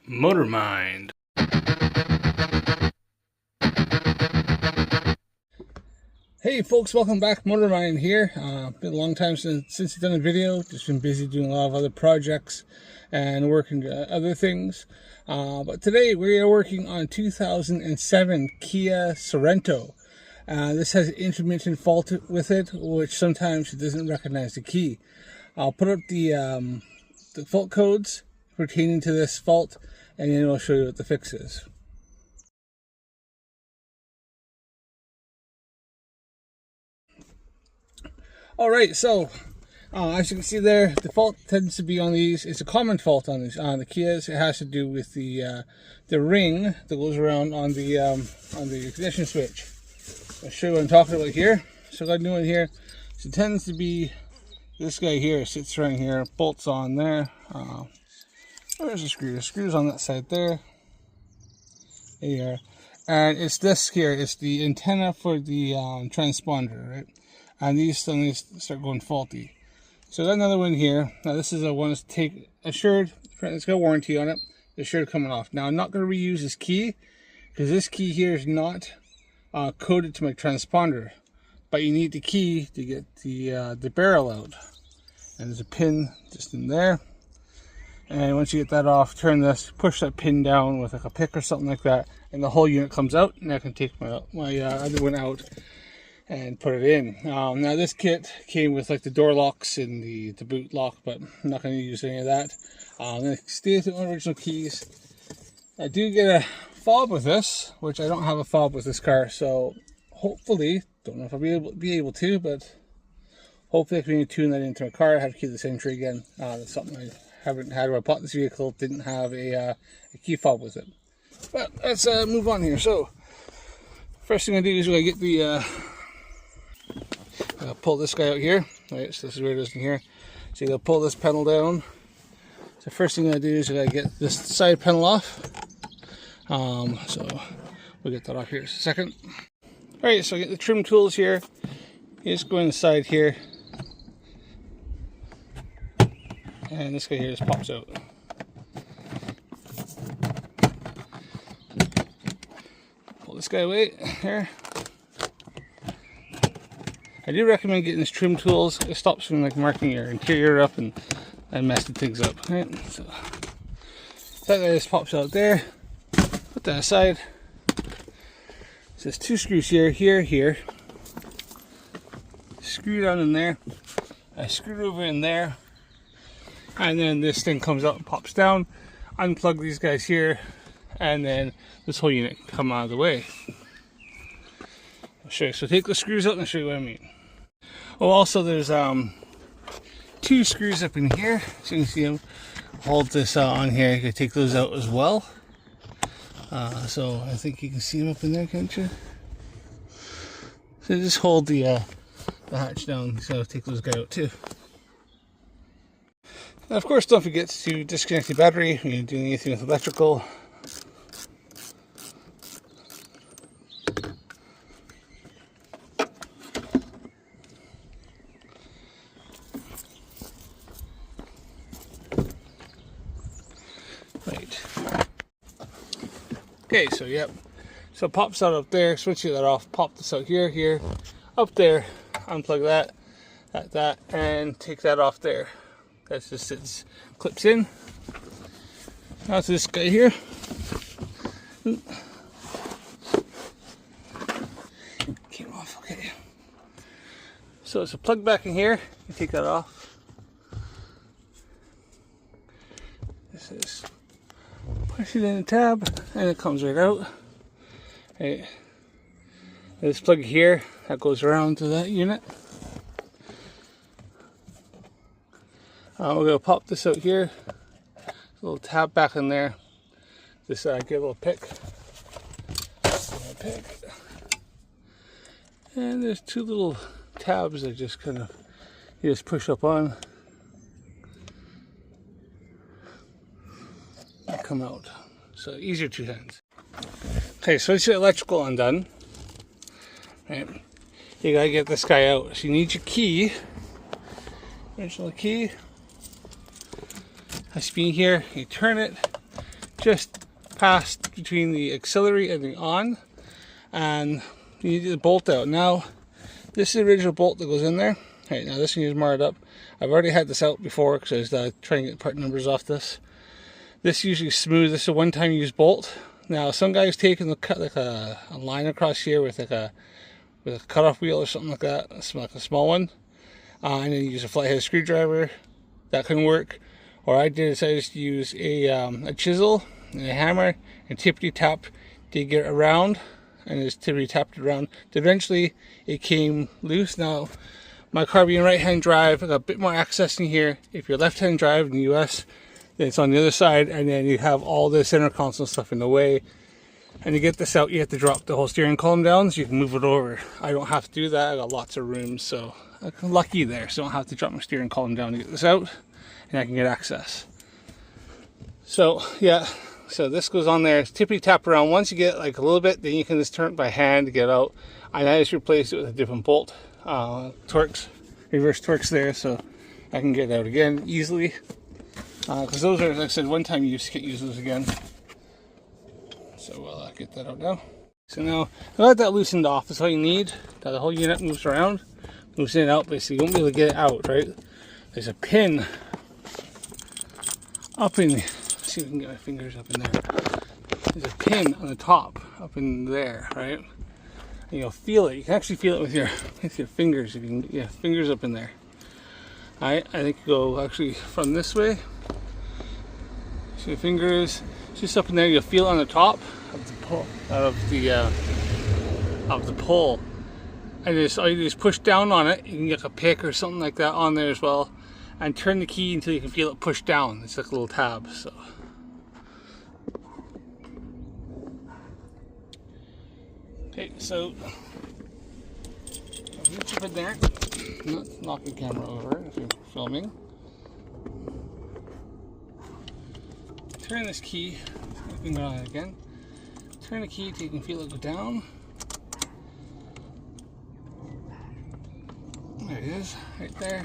Motor Mind. Hey folks, welcome back. Motor Mind here. Been a long time since you've done a video. Just been busy doing a lot of other projects and working other things. But today we are working on 2007 Kia Sorento. This has an intermittent fault with it, which sometimes it doesn't recognize the key. I'll put up the fault codes pertaining to this fault, and then I'll show you what the fix is. Alright, so as you can see there, the fault tends to be on these. It's a common fault on these the Kias. It has to do with the ring that goes around on the ignition switch. I'll show you what I'm talking about here. So what I'm doing here, so it tends to be this guy here sits right here, bolts on there. Where's the screw? The screw's on that side there. There you are. And it's this here. It's the antenna for the transponder, right? And these suddenly start going faulty. So got another one here. Now this is a one that's assured. It's got a warranty on it. Assured coming off. Now I'm not going to reuse this key because this key here is not coded to my transponder. But you need the key to get the barrel out. And there's a pin just in there. And once you get that off, turn this, push that pin down with like a pick or something like that, and the whole unit comes out. And I can take my other one out and put it in. Now this kit came with like the door locks and the boot lock, but I'm not going to use any of that. I'm going to stay with the original keys. I do get a fob with this, which I don't have a fob with this car, so hopefully, don't know if I'll be able to, but hopefully I can tune that into my car. I have to keep this entry again. That's something I haven't had when I bought this vehicle. Didn't have a key fob with it. But let's move on here. So first thing I do is I get the pull this guy out here. Right, so this is where it is in here. So you gotta pull this panel down. So first thing I do is I get this side panel off. So we'll get that off here in a second. All right, so I get the trim tools here. You just go inside here. And this guy here just pops out. Pull this guy away here. I do recommend getting these trim tools. It stops from like marking your interior up and messing things up. Right? So that guy just pops out there. Put that aside. So there's two screws here, here. Screw down in there. I screw over in there. And then this thing comes out and pops down. Unplug these guys here, and then this whole unit can come out of the way. I'll show you. So take the screws out and I'll show you what I mean. Oh, also there's two screws up in here, so you can see them. Hold this on here. You can take those out as well. So I think you can see them up in there, can't you? So just hold the hatch down. So take those guys out too. And of course, don't forget to disconnect the battery when you're doing anything with electrical. Right. Okay, so yep. So it pops out up there, switch that off, pop this out here, up there, unplug that, and take that off there. That's just sits, clips in. Now to this guy here. Came off, okay. So it's a plug back in here. You take that off. This is push it in the tab, and it comes right out. Right. This plug here that goes around to that unit. We're going to pop this out here. A little tab back in there. Just give a little pick. And there's two little tabs that just kind of, you just push up on. And come out. So easier two hands. Okay, so it's your electrical undone. Right. You gotta get this guy out. So you need your key. Original key. Has to be here. You turn it just past between the auxiliary and the on, and you need the bolt out. Now, this is the original bolt that goes in there. Right, now this thing is marred up. I've already had this out before because I was trying to get part numbers off this. This usually smooth. This is a one-time use bolt. Now, some guys taking the cut like a line across here with like a cutoff wheel or something like that. It's like a small one, and then use a flathead screwdriver. That can work. Or I did is I just use a chisel and a hammer and tippity tap to get it around, and just tippity tapped it around. Eventually, it came loose. Now, my car being right-hand drive, I got a bit more access in here. If you're left-hand drive in the US, then it's on the other side, and then you have all the center console stuff in the way. And to get this out, you have to drop the whole steering column down so you can move it over. I don't have to do that. I got lots of room, so I'm lucky there. So I don't have to drop my steering column down to get this out, and I can get access. So yeah, so this goes on there. Tippity tap around. Once you get like a little bit, then you can just turn it by hand to get out. And I just replaced it with a different bolt. Torx, reverse Torx there, so I can get it out again easily. Because those are, like I said, one time use, can't use those again. So we'll get that out now. So now, I got that loosened off. That's all you need. Now the whole unit moves around, moves in and out, basically. You won't be able to get it out, right? There's a pin up in, let's see if we can get my fingers up in there. There's a pin on the top, up in there, right? And you'll feel it. You can actually feel it with your fingers. If you can get your fingers up in there. Alright, I think you go actually from this way. So your fingers just up in there. You'll feel it on the top of the pole, of the pole. And just all you do is push down on it. You can get a pick or something like that on there as well, and turn the key until you can feel it push down. It's like a little tab. So. Okay, so I'll reach up in there, not knock the camera over if you're filming. Turn this key, finger on it again. Turn the key till you can feel it go down. There it is, right there.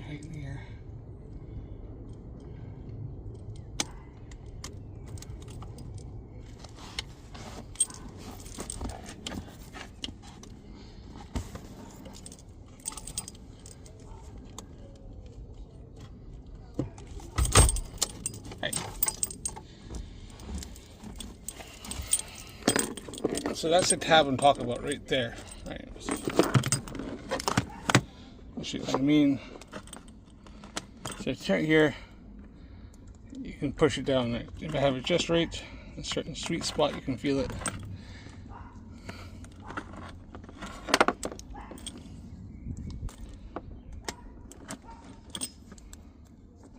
Right in here. Right. So that's the tab I'm talking about right there. Right. I'll show you what I mean. So turn here, you can push it down. If I have it just right, a certain sweet spot, you can feel it.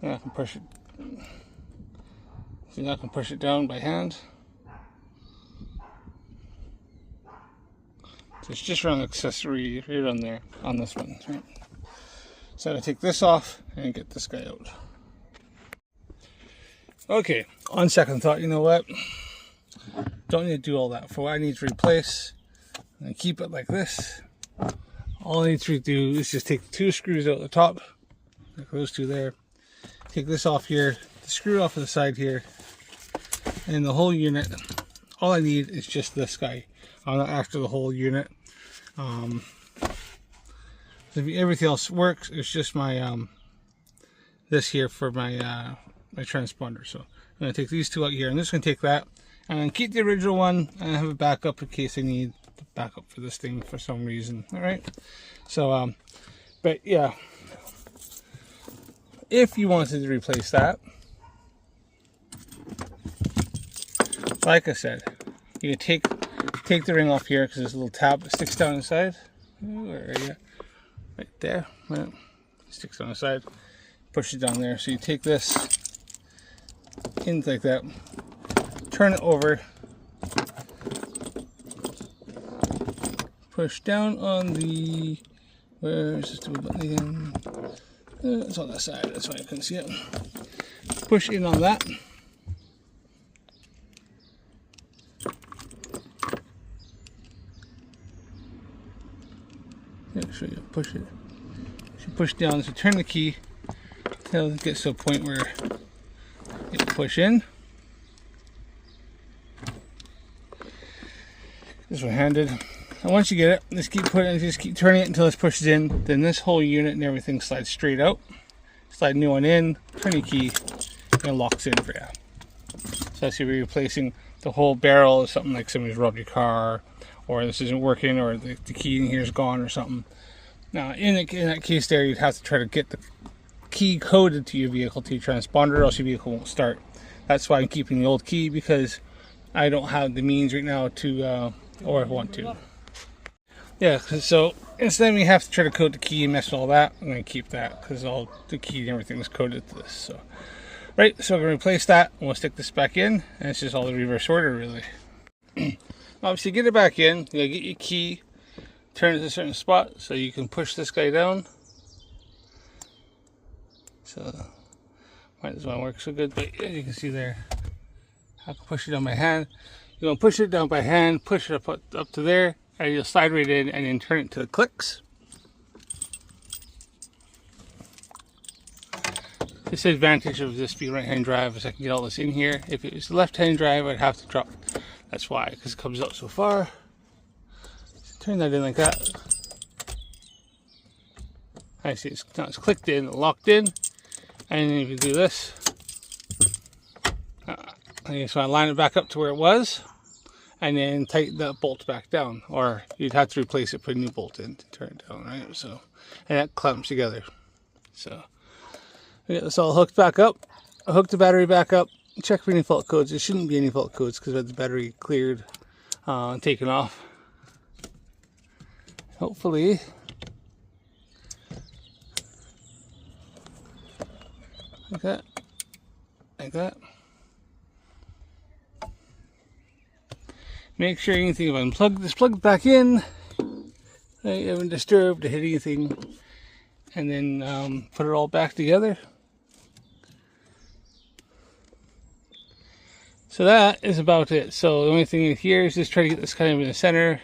And I can push it. So now I can push it down by hand. So it's just around the accessory right on there, on this one. Right? So I take this off and get this guy out. Okay, on second thought, you know what? Don't need to do all that. For what I need to replace and keep it like this, all I need to do is just take the two screws out the top, like those two there. Take this off here, the screw off of the side here, and the whole unit. All I need is just this guy. I'm not after the whole unit. Everything else works. It's just my this here for my my transponder. So I'm gonna take these two out here. I'm just gonna take that and then keep the original one and have a backup in case I need the backup for this thing for some reason. All right. So but yeah, if you wanted to replace that, like I said, you can take the ring off here because there's a little tab that sticks down inside. Where are you? Right there, right. Sticks on the side, push it down there. So you take this in like that, turn it over, push down on the, where's this little button again? It's on that side, that's why I couldn't see it. Push in on that. Make sure you push it. You push down, so turn the key until it gets to a point where you push in. This one-handed. And once you get it, just keep turning it until it pushes in. Then this whole unit and everything slides straight out. Slide a new one in, turn your key, and it locks in for you. So that's if you're replacing the whole barrel or something, like somebody's robbed your car, or this isn't working, or the key in here is gone or something. Now, in that case there, you'd have to try to get the key coded to your vehicle, to your transponder, or else your vehicle won't start. That's why I'm keeping the old key, because I don't have the means right now to, or want to. Yeah, so instead we have to try to code the key and mess with all that, I'm going to keep that, because all the key and everything is coded to this. So, right, so we're going to replace that, and we'll stick this back in, and it's just all the reverse order, really. Obviously, get it back in, you gotta get your key, turn it to a certain spot, so you can push this guy down. So, might as well work so good, but as you can see there, I can push it down by hand. You're going to push it down by hand, push it up to there, and you'll slide right in and then turn it to the clicks. This advantage of this being right-hand drive is I can get all this in here. If it was the left-hand drive, I'd have to drop. That's why, because it comes out so far. So turn that in like that. I see it's clicked in, locked in, and then if you do this, I just want to line it back up to where it was, and then tighten that bolt back down, or you'd have to replace it, put a new bolt in to turn it down, right? So, and that clamps together. So, we get this all hooked back up. I hooked the battery back up. Check for any fault codes. There shouldn't be any fault codes because we had the battery cleared and taken off. Hopefully, like that, like that. Make sure anything you've unplugged is plugged back in. You haven't disturbed or hit anything, and then put it all back together. So that is about it. So the only thing here is just try to get this kind of in the center,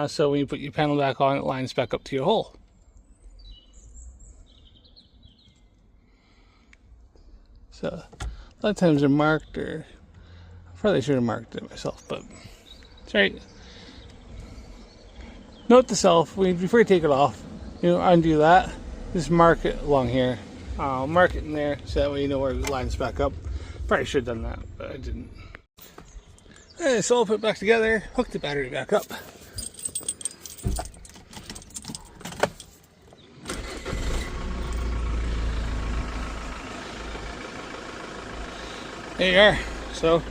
so when you put your panel back on, it lines back up to your hole. So a lot of times they're marked, or I probably should have marked it myself, but it's right. Note to self, before you take it off, undo that. Just mark it along here. Mark it in there, so that way you know where it lines back up. Probably should have done that, but I didn't. Okay, so I'll put it back together, hook the battery back up. There you are. So,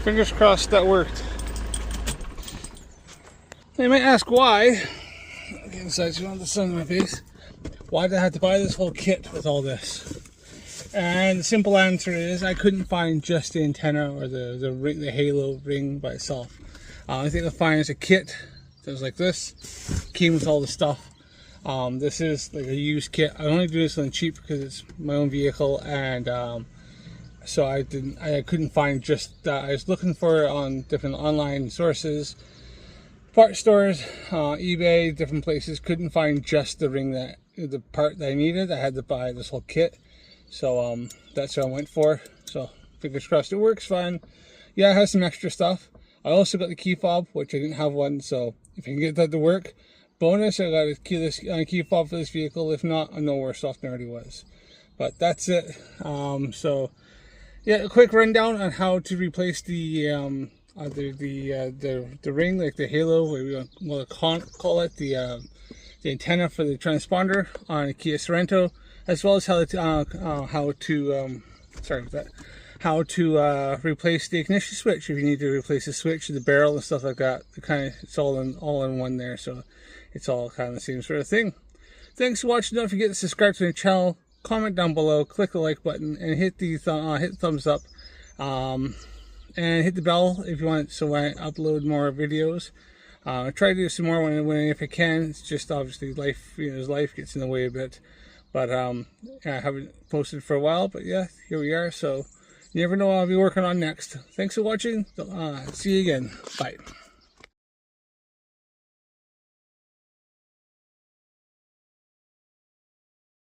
fingers crossed that worked. You might ask why, get inside so you don't have the sun in my face, why did I have to buy this whole kit with all this? And the simple answer is I couldn't find just the antenna or the ring, the halo ring by itself. I think I find is a kit that was like this, came with all the stuff. This is like a used kit. I only do this on cheap because it's my own vehicle, and so I couldn't find just that. I was looking for it on different online sources, part stores, eBay, different places. Couldn't find just the ring, the part that I needed. I had to buy this whole kit. So that's what I went for. So fingers crossed it works fine. Yeah, it has some extra stuff. I also got the key fob, which I didn't have one. So if you can get that to work, bonus. I got a key fob for this vehicle. If not, I'm no worse off than I already was. But that's it. So yeah, a quick rundown on how to replace the ring, like the halo, what we want to call it, the antenna for the transponder on a KIA Sorento, as well as how to replace the ignition switch if you need to replace the switch, the barrel, and stuff like that. It's all in one there, so it's all kind of the same sort of thing. Thanks for watching. Don't forget to subscribe to the channel, comment down below, click the like button, and hit the thumbs up. and hit the bell if you want, so I upload more videos. I try to do some more when if I can. It's just obviously life, life gets in the way a bit. But I haven't posted for a while. But yeah, here we are. So you never know what I'll be working on next. Thanks for watching. See you again. Bye.